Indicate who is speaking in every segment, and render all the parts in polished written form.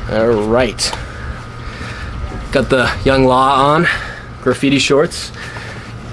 Speaker 1: All right. Got the Young Law on, graffiti shorts.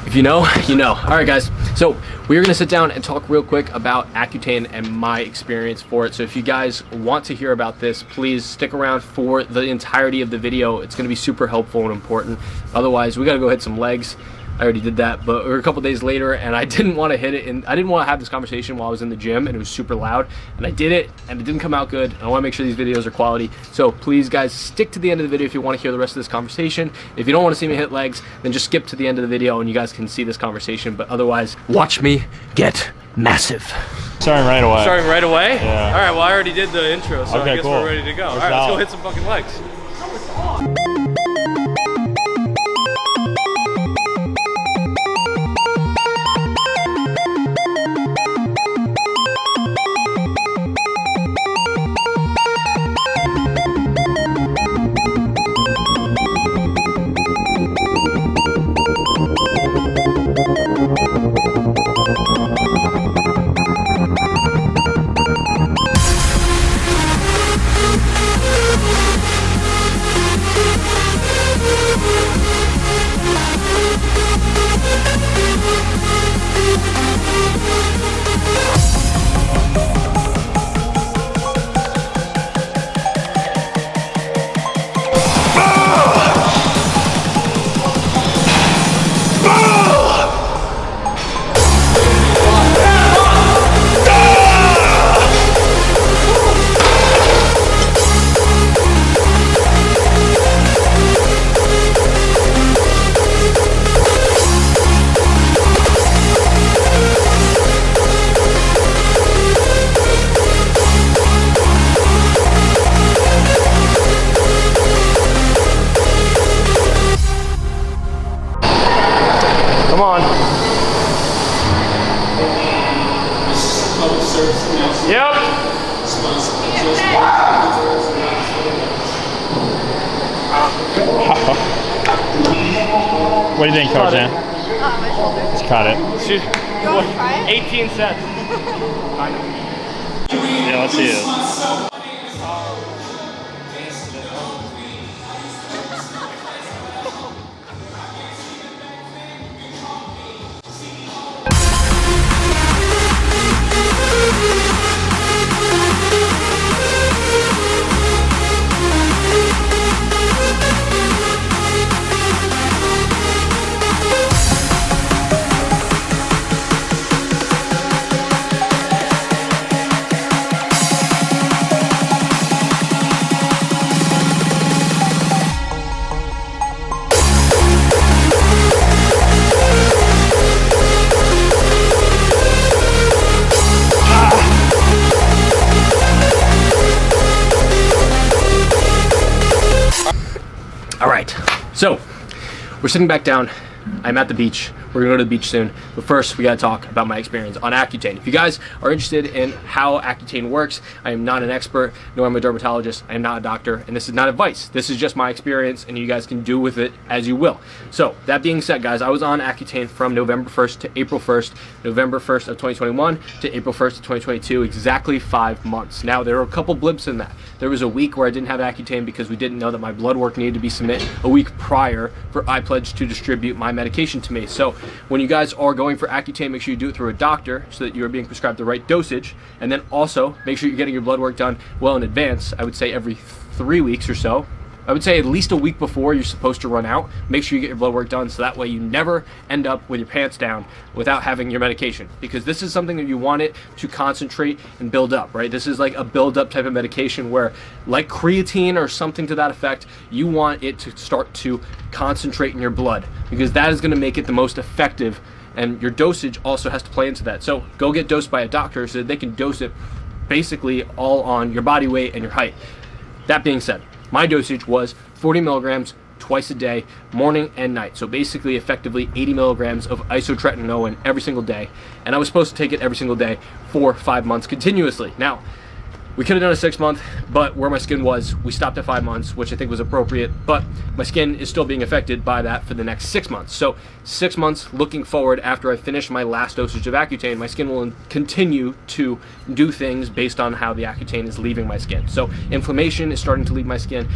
Speaker 1: If you know, you know. All right, guys. So we're gonna sit down and talk real quick about Accutane and my experience for it. So if you guys want to hear about this, please stick around for the entirety of the video. It's gonna be super helpful and important. Otherwise, we gotta go hit some legs. I already did that, but we're a couple days later and I didn't want to hit it, and I didn't want to have this conversation while I was in the gym and it was super loud, and I did it and it didn't come out good. I want to make sure these videos are quality. So please guys, stick to the end of the video if you want to hear the rest of this conversation. If you don't want to see me hit legs, then just skip to the end of the video and you guys can see this conversation, but otherwise watch me get massive.
Speaker 2: Starting right away.
Speaker 1: Starting right away?
Speaker 2: Yeah.
Speaker 1: All right, well I already did the intro, so
Speaker 2: okay,
Speaker 1: I guess
Speaker 2: cool.
Speaker 1: we're ready to go. All right, let's go hit some fucking legs. Come on. Yep.
Speaker 2: What do you think, Coach Ann?
Speaker 3: My shoulder.
Speaker 2: Just cut it.
Speaker 3: You want to try it?
Speaker 1: 18 sets.
Speaker 2: Yeah, let's see it.
Speaker 1: All right, so we're sitting back down. I'm at the beach. We're gonna go to the beach soon. But first, we gotta talk about my experience on Accutane. If you guys are interested in how Accutane works, I am not an expert, nor am I a dermatologist. I am not a doctor, and this is not advice. This is just my experience, and you guys can do with it as you will. So, that being said, guys, I was on Accutane from November 1st to April 1st, November 1st of 2021 to April 1st of 2022, exactly 5 months. Now, there were a couple blips in that. There was a week where I didn't have Accutane because we didn't know that my blood work needed to be submitted a week prior for iPledge to distribute my medication to me. So when you guys are going for Accutane, make sure you do it through a doctor so that you are being prescribed the right dosage, and then also make sure you're getting your blood work done well in advance. I would say every 3 weeks or so. I would say at least a week before you're supposed to run out. Make sure you get your blood work done so that way you never end up with your pants down without having your medication, because this is something that you want it to concentrate and build up, right? This is like a build up type of medication where, like creatine or something to that effect, you want it to start to concentrate in your blood, because that is going to make it the most effective, and your dosage also has to play into that. So go get dosed by a doctor so that they can dose it basically all on your body weight and your height. That being said, my dosage was 40 milligrams twice a day, morning and night. So basically, effectively 80 milligrams of isotretinoin every single day. And I was supposed to take it every single day for 5 months continuously. Now, We could have done a 6 month, but where my skin was, we stopped at 5 months, which I think was appropriate, but my skin is still being affected by that for the next 6 months. So 6 months looking forward after I finish my last dosage of Accutane, my skin will continue to do things based on how the Accutane is leaving my skin. So inflammation is starting to leave my skin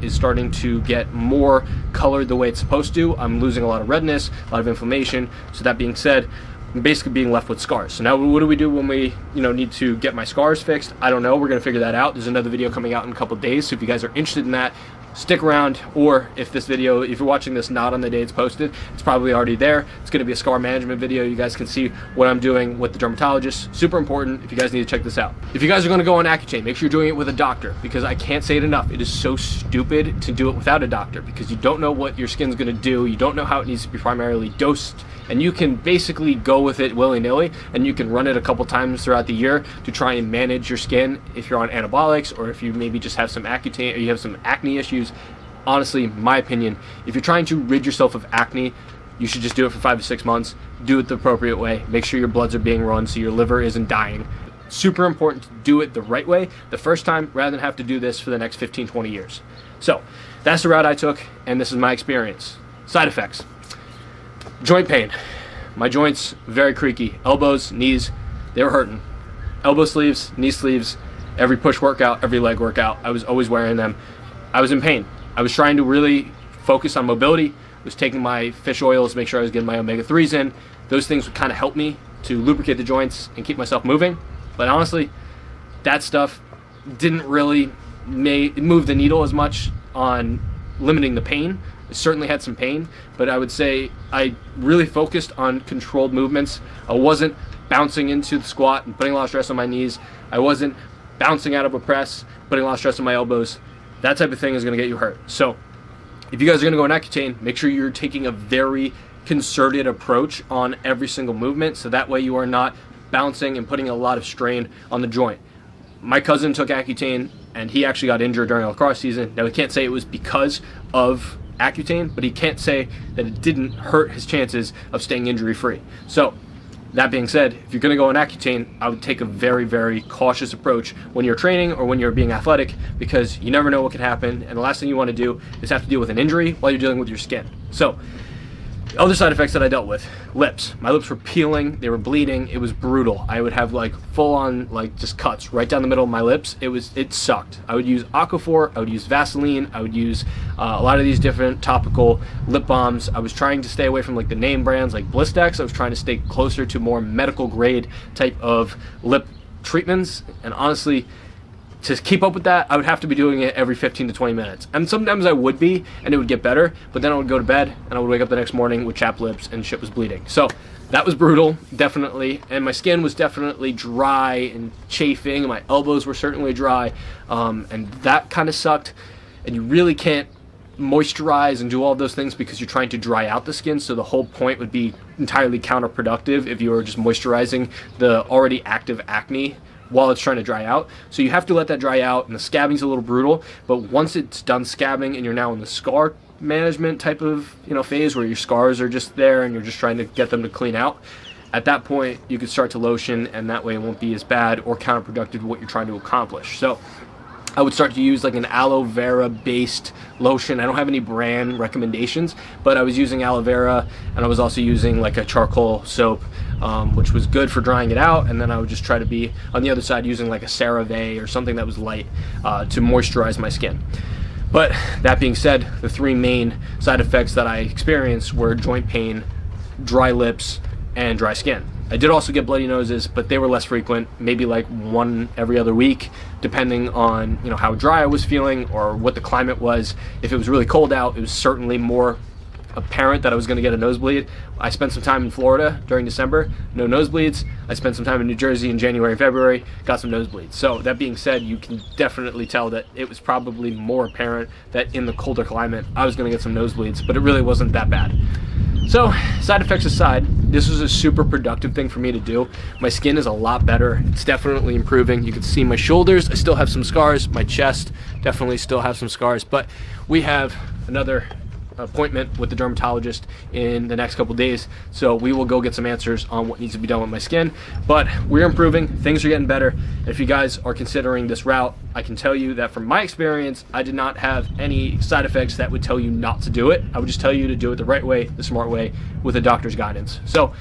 Speaker 1: is starting to get more colored the way it's supposed to. I'm losing a lot of redness, a lot of inflammation. So that being said, I'm basically being left with scars. So now what do we do when we need to get my scars fixed? I don't know. We're going to figure that out. There's another video coming out in a couple of days, so if you guys are interested in that, stick around. Or if you're watching this not on the day it's posted, it's probably already there. It's going to be a scar management video. You guys can see what I'm doing with the dermatologist. Super important if you guys need to check this out. If you guys are going to go on Accutane, make sure you're doing it with a doctor, because I can't say it enough. It is so stupid to do it without a doctor, because you don't know what your skin's going to do. You don't know how it needs to be primarily dosed, and you can basically go with it willy-nilly, and you can run it a couple times throughout the year to try and manage your skin if you're on anabolics, or if you maybe just have some Accutane, or you have some acne issues. Honestly, my opinion, if you're trying to rid yourself of acne, you should just do it for 5 to 6 months. Do it the appropriate way. Make sure your bloods are being run so your liver isn't dying. Super important to do it the right way the first time, rather than have to do this for the next 15, 20 years. So that's the route I took, and this is my experience. Side effects. Joint pain. My joints, very creaky. Elbows, knees, they were hurting. Elbow sleeves, knee sleeves, every push workout, every leg workout, I was always wearing them. I was in pain. I was trying to really focus on mobility. I was taking my fish oils, make sure I was getting my omega-3s in. Those things would kind of help me to lubricate the joints and keep myself moving. But honestly, that stuff didn't really move the needle as much on limiting the pain. I certainly had some pain, but I would say I really focused on controlled movements. I wasn't bouncing into the squat and putting a lot of stress on my knees. I wasn't bouncing out of a press, putting a lot of stress on my elbows. That type of thing is going to get you hurt. So if you guys are going to go on Accutane, make sure you're taking a very concerted approach on every single movement, so that way you are not bouncing and putting a lot of strain on the joint. My cousin took Accutane, and he actually got injured during a lacrosse season. Now, he can't say it was because of Accutane, but he can't say that it didn't hurt his chances of staying injury-free. So that being said, if you're going to go on Accutane, I would take a very, very cautious approach when you're training or when you're being athletic, because you never know what could happen, and the last thing you want to do is have to deal with an injury while you're dealing with your skin. So other side effects that I dealt with: lips. My lips were peeling, they were bleeding, it was brutal. I would have like full-on just cuts right down the middle of my lips. It sucked. I would use Aquaphor, I would use Vaseline, I would use a lot of these different topical lip balms. I was trying to stay away from like the name brands like Blistex. I was trying to stay closer to more medical grade type of lip treatments, and honestly, to keep up with that, I would have to be doing it every 15 to 20 minutes. And sometimes I would be, and it would get better, but then I would go to bed, and I would wake up the next morning with chapped lips, and shit was bleeding. So that was brutal, definitely. And my skin was definitely dry and chafing, and my elbows were certainly dry, and that kind of sucked. And you really can't moisturize and do all those things because you're trying to dry out the skin, so the whole point would be entirely counterproductive if you were just moisturizing the already active acne while it's trying to dry out. So you have to let that dry out, and the scabbing's a little brutal, but once it's done scabbing and you're now in the scar management type of phase where your scars are just there and you're just trying to get them to clean out, at that point you can start to lotion, and that way it won't be as bad or counterproductive to what you're trying to accomplish. So I would start to use like an aloe vera based lotion. I don't have any brand recommendations, but I was using aloe vera, and I was also using like a charcoal soap, which was good for drying it out. And then I would just try to be on the other side using like a CeraVe or something that was light to moisturize my skin. But that being said, the three main side effects that I experienced were joint pain, dry lips, and dry skin. I did also get bloody noses, but they were less frequent, maybe like one every other week, depending on how dry I was feeling or what the climate was. If it was really cold out, it was certainly more apparent that I was going to get a nosebleed. I spent some time in Florida during December, no nosebleeds. I spent some time in New Jersey in January and February, got some nosebleeds. So that being said, you can definitely tell that it was probably more apparent that in the colder climate I was going to get some nosebleeds, but it really wasn't that bad. So side effects aside, this was a super productive thing for me to do. My skin is a lot better. It's definitely improving. You can see my shoulders, I still have some scars. My chest definitely still have some scars, but we have another appointment with the dermatologist in the next couple days, so we will go get some answers on what needs to be done with my skin. But we're improving, things are getting better. If you guys are considering this route, I can tell you that from my experience, I did not have any side effects that would tell you not to do it. I would just tell you to do it the right way, the smart way, with a doctor's guidance. So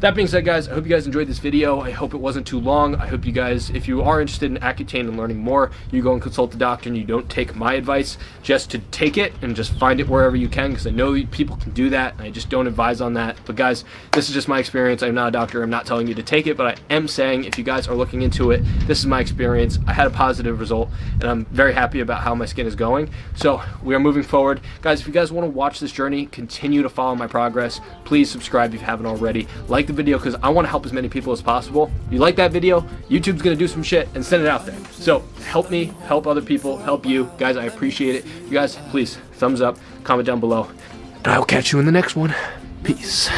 Speaker 1: that being said, guys, I hope you guys enjoyed this video. I hope it wasn't too long. I hope you guys, if you are interested in Accutane and learning more, you go and consult the doctor and you don't take my advice just to take it and just find it wherever you can, because I know people can do that and I just don't advise on that. But guys, this is just my experience. I'm not a doctor. I'm not telling you to take it, but I am saying if you guys are looking into it, this is my experience. I had a positive result and I'm very happy about how my skin is going. So we are moving forward. Guys, if you guys want to watch this journey, continue to follow my progress, please subscribe if you haven't already. Like the video, because I want to help as many people as possible. If you like that video, YouTube's gonna do some shit and send it out there. So help me, help other people, help you. Guys, I appreciate it. You guys, please, thumbs up, comment down below, and I will catch you in the next one. Peace.